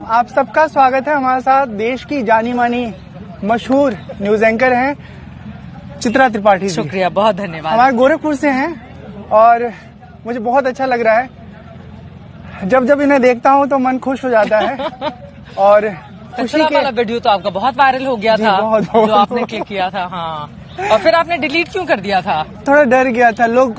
आप सबका स्वागत है हमारे साथ। देश की जानी मानी मशहूर न्यूज एंकर हैं चित्रा त्रिपाठी जी। शुक्रिया, बहुत धन्यवाद। हमारे गोरखपुर से हैं और मुझे बहुत अच्छा लग रहा है। जब जब इन्हें देखता हूं तो मन खुश हो जाता है। और खुशी वाला वीडियो तो आपका बहुत वायरल हो गया था, बहुत जो आपने क्लिक किया था। हाँ, और फिर आपने डिलीट क्यों कर दिया था? थोड़ा डर गया था। लोग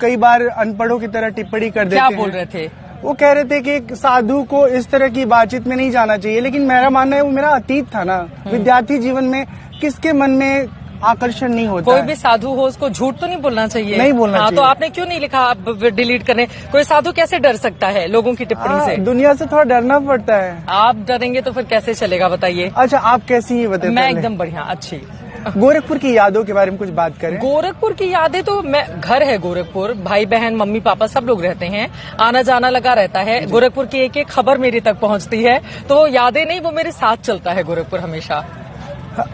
कई बार अनपढ़ों की तरह टिप्पणी कर देते हैं। क्या बोल रहे थे? वो कह रहे थे कि एक साधु को इस तरह की बातचीत में नहीं जाना चाहिए, लेकिन मेरा मानना है वो मेरा अतीत था ना। विद्यार्थी जीवन में किसके मन में आकर्षण नहीं होता? कोई भी साधु हो उसको झूठ तो नहीं बोलना चाहिए। नहीं बोलना चाहिए। तो आपने क्यों नहीं लिखा अब डिलीट करने? कोई साधु कैसे डर सकता है लोगों की टिप्पणी से? दुनिया से थोड़ा डरना पड़ता है। आप डरेंगे तो फिर कैसे चलेगा बताइए? अच्छा, आप कैसी है बताइए? मैं एकदम बढ़िया, अच्छी। गोरखपुर की यादों के बारे में कुछ बात करें। गोरखपुर की यादें तो घर है गोरखपुर, भाई बहन मम्मी पापा सब लोग रहते हैं, आना जाना लगा रहता है। गोरखपुर की एक एक खबर मेरे तक पहुंचती है, तो यादें नहीं, वो मेरे साथ चलता है गोरखपुर हमेशा।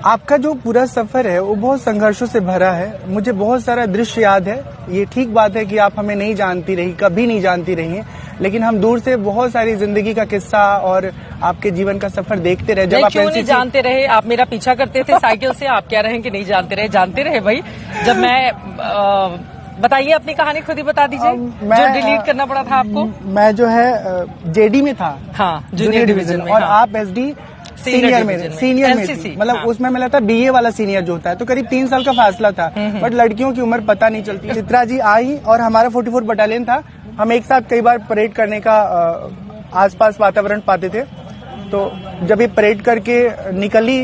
आपका जो पूरा सफर है वो बहुत संघर्षों से भरा है। मुझे बहुत सारा दृश्य याद है। ये ठीक बात है कि आप हमें नहीं जानती रही, कभी नहीं जानती रही हैं, लेकिन हम दूर से बहुत सारी जिंदगी का किस्सा और आपके जीवन का सफर देखते रहे। जब आप क्यों नहीं जानते रहे? आप मेरा पीछा करते थे साइकिल से, आप कह रहे हैं कि नहीं जानते रहे? जानते रहे भाई। जब मैं बताइए अपनी कहानी, खुद ही बता दीजिए। जो डिलीट करना पड़ा था आपको? मैं जो है जेडी में था। हाँ, जूनियर डिवीजन में। और आप एसडी सीनियर में मतलब उसमें मिला था बीए वाला सीनियर जो होता है, तो करीब 3 साल का फासला था। बट लड़कियों की उम्र पता नहीं चलती। चित्रा जी आई और हमारा 44 बटालियन था। हम एक साथ कई बार परेड करने का आसपास वातावरण पाते थे। तो जब ये परेड करके निकली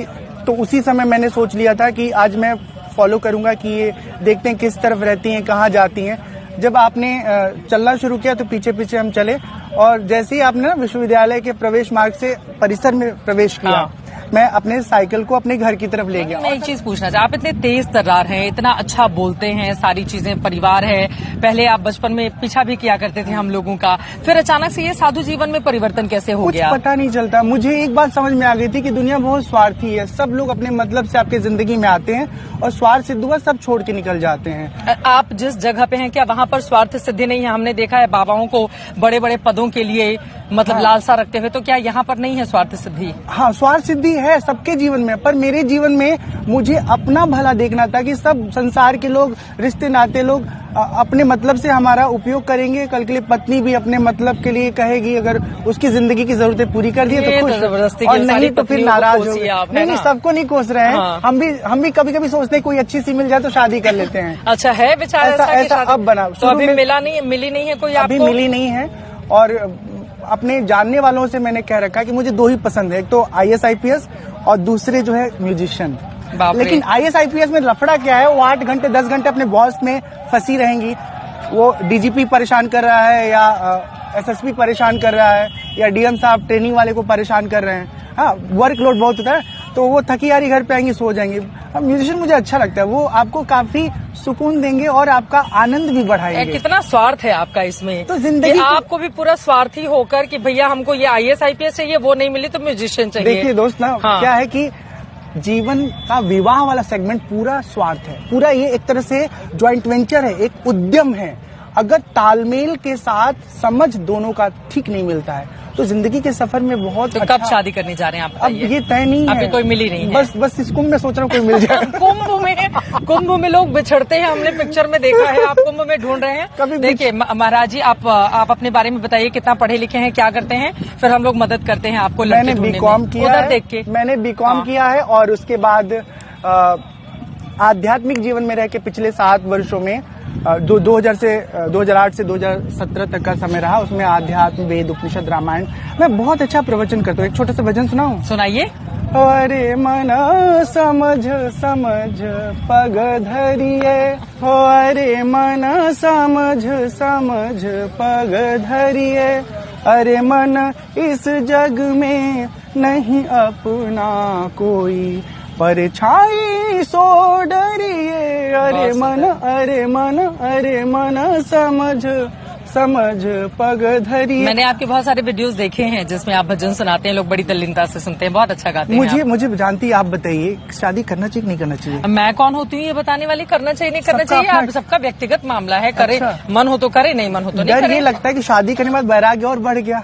तो उसी समय मैंने सोच लिया था कि आज मैं फॉलो करूंगा कि ये देखते हैं किस तरफ रहती हैं, कहाँ जाती हैं। जब आपने चलना शुरू किया तो पीछे पीछे हम चले और जैसे ही आपने ना विश्वविद्यालय के प्रवेश मार्ग से परिसर में प्रवेश किया, हाँ। मैं अपने साइकिल को अपने घर की तरफ ले गया। मैं एक चीज पूछना चाहता, आप इतने तेज तर्रार हैं, इतना अच्छा बोलते हैं, सारी चीजें, परिवार है, पहले आप बचपन में पीछा भी किया करते थे हम लोगों का, फिर अचानक से ये साधु जीवन में परिवर्तन कैसे हो गया? कुछ पता नहीं चलता। मुझे एक बात समझ में आ गई थी कि दुनिया बहुत स्वार्थी है। सब लोग अपने मतलब से आपकी जिंदगी में आते हैं और स्वार्थ सिद्ध हुआ सब छोड़ के निकल जाते हैं। आप जिस जगह पे हैं क्या वहाँ पर स्वार्थ सिद्धि नहीं है? हमने देखा है बाबाओं को बड़े बड़े पदों के लिए मतलब हाँ। लालसा रखते हुए, तो क्या यहाँ पर नहीं है स्वार्थ सिद्धि? हाँ, स्वार्थ सिद्धि है सबके जीवन में, पर मेरे जीवन में मुझे अपना भला देखना था कि सब संसार के लोग, रिश्ते नाते लोग अपने मतलब से हमारा उपयोग करेंगे। कल के लिए पत्नी भी अपने मतलब के लिए कहेगी, अगर उसकी जिंदगी की जरूरतें पूरी कर दिए तो खुश, जबरदस्ती और नहीं तो फिर नाराज हो। नहीं, सबको नहीं कोस रहे हैं। हाँ। हम भी कभी कभी सोचते हैं कोई अच्छी सी मिल जाए तो शादी कर लेते हैं। अच्छा है विचार ऐसा अब बना। तो अभी मिली नहीं है कोई? अभी मिली नहीं है। और अपने जानने वालों से मैंने कह रखा कि मुझे 2 ही पसंद है, एक तो IAS IPS और दूसरे जो है म्यूजिशियन। लेकिन IAS IPS में लफड़ा क्या है, वो 8 घंटे 10 घंटे अपने बॉस में फंसी रहेंगी। वो DGP परेशान कर रहा है या SSP परेशान कर रहा है या DM साहब ट्रेनिंग वाले को परेशान कर रहे हैं। हाँ, वर्कलोड बहुत होता है, तो वो थकी हारी घर पे आएंगी, सो जाएंगे। अब म्यूजिशियन मुझे अच्छा लगता है, वो आपको काफी सुकून देंगे और आपका आनंद भी बढ़ाएंगे। कितना स्वार्थ है आपका इसमें। तो जिंदगी आपको भी पूरा स्वार्थी होकर कि भैया हमको ये IAS IPS चाहिए, वो नहीं मिली तो म्यूजिशियन चाहिए। देखिए दोस्त ना, हाँ। क्या है कि जीवन का विवाह वाला सेगमेंट पूरा स्वार्थ है। पूरा ये एक तरह से ज्वाइंट वेंचर है, एक उद्यम है। अगर तालमेल के साथ समझ दोनों का ठीक नहीं मिलता है तो जिंदगी के सफर में बहुत तो कब शादी करने जा रहे हैं आप? अब ये तय नहीं है, अभी कोई मिली नहीं है। बस इस कुंभ में सोच रहा हूँ कोई मिल जाए। कुंभ में लोग बिछड़ते हैं, हमने पिक्चर में देखा है। आप कुंभ में ढूंढ रहे हैं। कभी देखिए महाराज जी, आप अपने बारे में बताइए, कितना पढ़े लिखे हैं, क्या करते हैं, फिर हम लोग मदद करते हैं आपको। मैंने BCom किया है, देख के मैंने BCom किया है और उसके बाद आध्यात्मिक जीवन में रह के पिछले 7 वर्षों में 2008 से 2017 तक का समय रहा। उसमें आध्यात्म, वेद, उपनिषद, रामायण। मैं बहुत अच्छा प्रवचन करता हूँ। एक छोटा सा भजन सुनाऊं? सुनाइए। अरे मना समझ समझ पग धरिए, अरे मना समझ समझ पग धरिए, अरे मन इस जग में नहीं अपना कोई, परछाई सो डरिए, अरे मन समझ समझ पग धरिए। मैंने आपके बहुत सारे वीडियोस देखे हैं जिसमें आप भजन सुनाते हैं, लोग बड़ी तल्लीनता से सुनते हैं, बहुत अच्छा गाते हैं। मुझे जानती है, आप बताइए शादी करना चाहिए नहीं करना चाहिए? मैं कौन होती हूँ ये बताने वाली? करना चाहिए नहीं करना चाहिए आप सबका व्यक्तिगत मामला है। करे मन हो तो करे, नहीं मन हो तो नहीं करे। ये लगता है कि शादी करने के बाद वैराग्य और बढ़ गया।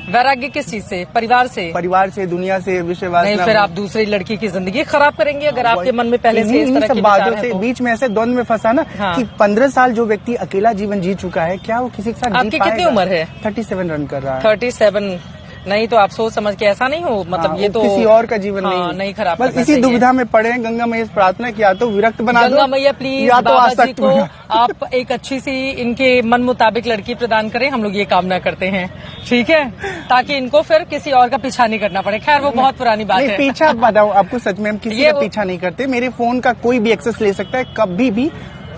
वैराग्य किस चीज से? परिवार से, दुनिया से, विषय वासना। नहीं, फिर आप दूसरी लड़की की जिंदगी खराब करेंगे अगर आपके मन में पहले से इस तरह सब की बातों विचार से है तो। बीच में ऐसे द्वंद में फंसा ना कि 15 साल जो व्यक्ति अकेला जीवन जी चुका है, क्या वो किसी के साथ जी आपकी पाएगा? कितनी उम्र है? 37 रन कर रहा है। 37 नहीं तो आप सोच समझ के ऐसा नहीं हो, मतलब ये तो किसी और का जीवन नहीं खराब बस करना इसी चाहिए। दुविधा में पड़े हैं। गंगा मैया से प्रार्थना किया तो विरक्त बना दो, गंगा मैया प्लीज या तो बाबा जी आसक्त को बना। आप एक अच्छी सी इनके मन मुताबिक लड़की प्रदान करें, हम लोग ये कामना करते हैं, ठीक है, ताकि इनको फिर किसी और का पीछा नहीं करना पड़े। खैर वो बहुत पुरानी बात नहीं, है। पीछा बताऊं आपको, सच में हम किसी का पीछा नहीं करते। मेरे फोन का कोई भी एक्सेस ले सकता है कभी भी,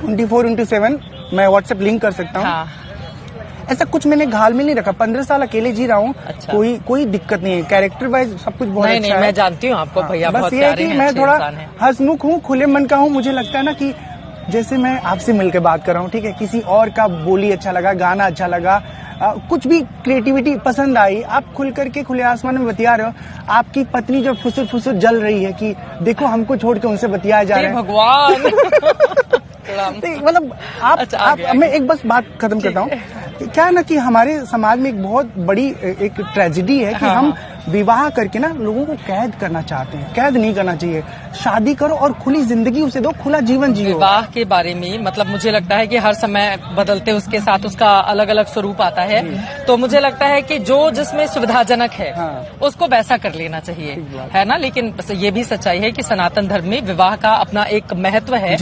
24/7 मैं व्हाट्सएप लिंक कर सकता हूँ। हाँ। ऐसा कुछ मैंने घालमेल नहीं रखा। 15 साल अकेले जी रहा हूँ। अच्छा। कोई दिक्कत नहीं है। कैरेक्टर वाइज सब कुछ बहुत नहीं अच्छा नहीं, है। मैं जानती हूँ आपको भैया, बस बहुत ये है प्यारे कि हैं, मैं अच्छे थोड़ा इंसान हैं। हंसमुख हूँ, खुले मन का हूँ। मुझे लगता है ना कि जैसे मैं आपसे मिलकर बात कर रहा हूँ, ठीक है, किसी और का बोली अच्छा लगा, गाना अच्छा लगा, कुछ भी क्रिएटिविटी पसंद आई, आप खुल करके खुले आसमान में बतिया रहे हो। आपकी पत्नी जो फुसुर फुसुर जल रही है कि देखो हमको छोड़ के उनसे बतियाया जा रहा है। भगवान मतलब आप मैं एक बस बात खत्म करता हूँ। क्या है ना कि हमारे समाज में एक बहुत बड़ी एक ट्रेजेडी है कि हम विवाह करके ना लोगों को कैद करना चाहते हैं। कैद नहीं करना चाहिए। शादी करो और खुली जिंदगी उसे दो, खुला जीवन जियो। विवाह के बारे में मतलब मुझे लगता है कि हर समय बदलते उसके साथ उसका अलग अलग स्वरूप आता है, तो मुझे लगता है कि जो जिसमें सुविधाजनक है उसको वैसा कर लेना चाहिए, है ना। लेकिन ये भी सच्चाई है कि सनातन धर्म में विवाह का अपना एक महत्व है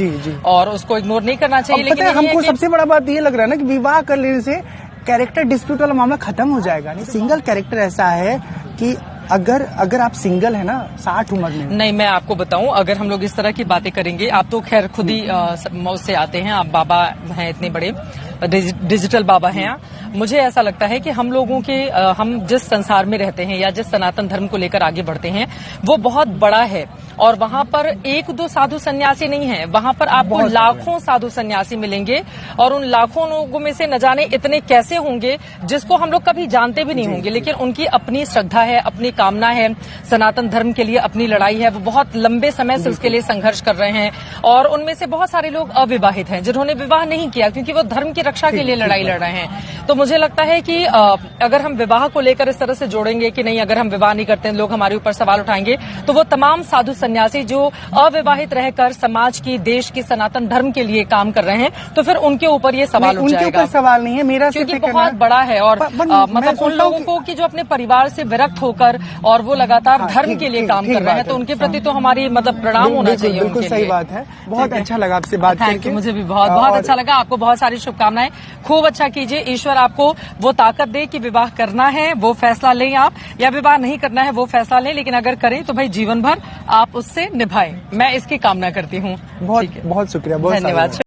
और उसको इग्नोर नहीं करना चाहिए। लेकिन हमको सबसे बड़ा बात ये लग रहा है ना कि विवाह कर लेने से कैरेक्टर डिस्प्यूट वाला मामला खत्म हो जाएगा। नहीं, सिंगल कैरेक्टर ऐसा है कि अगर आप सिंगल है ना 60 उम्र में, नहीं मैं आपको बताऊं, अगर हम लोग इस तरह की बातें करेंगे, आप तो खैर खुद ही मौज से आते हैं, आप बाबा हैं, इतने बड़े डिजिटल बाबा हैं। मुझे ऐसा लगता है कि हम लोगों के हम जिस संसार में रहते हैं या जिस सनातन धर्म को लेकर आगे बढ़ते हैं वो बहुत बड़ा है और वहां पर एक दो साधु सन्यासी नहीं है, वहां पर आपको लाखों साधु सन्यासी मिलेंगे और उन लाखों लोगों में से न जाने इतने कैसे होंगे जिसको हम लोग कभी जानते भी नहीं होंगे, लेकिन उनकी अपनी श्रद्धा है, अपनी कामना है, सनातन धर्म के लिए अपनी लड़ाई है, वो बहुत लंबे समय से उसके लिए संघर्ष कर रहे हैं। और उनमें से बहुत सारे लोग अविवाहित हैं जिन्होंने विवाह नहीं किया क्योंकि वो धर्म की रक्षा के लिए लड़ाई लड़ रहे हैं। तो मुझे लगता है कि अगर हम विवाह को लेकर इस तरह से जोड़ेंगे कि नहीं अगर हम विवाह नहीं करते लोग हमारे ऊपर सवाल उठाएंगे, तो वो तमाम साधु सन्यासी जो अविवाहित रहकर समाज की, देश की, सनातन धर्म के लिए काम कर रहे हैं, तो फिर उनके ऊपर ये सवाल उठ जाएगा। उनके ऊपर सवाल नहीं है मेरा, क्योंकि बहुत बड़ा है और मतलब उन लोगों को कि जो अपने परिवार से विरक्त होकर और वो लगातार धर्म के लिए काम कर रहे हैं, तो उनके प्रति तो हमारी मतलब प्रणाम होना चाहिए। बिल्कुल सही बात है। बहुत अच्छा लगा आपसे बात करके, मुझे भी बहुत अच्छा लगा। आपको बहुत सारी शुभकामनाएं, खूब अच्छा कीजिए, ईश्वर आपको वो ताकत दे कि विवाह करना है वो फैसला लें आप, या विवाह नहीं करना है वो फैसला लें, लेकिन अगर करें तो भाई जीवन भर आप उससे निभाएं। मैं इसकी कामना करती हूँ। बहुत शुक्रिया, बहुत धन्यवाद।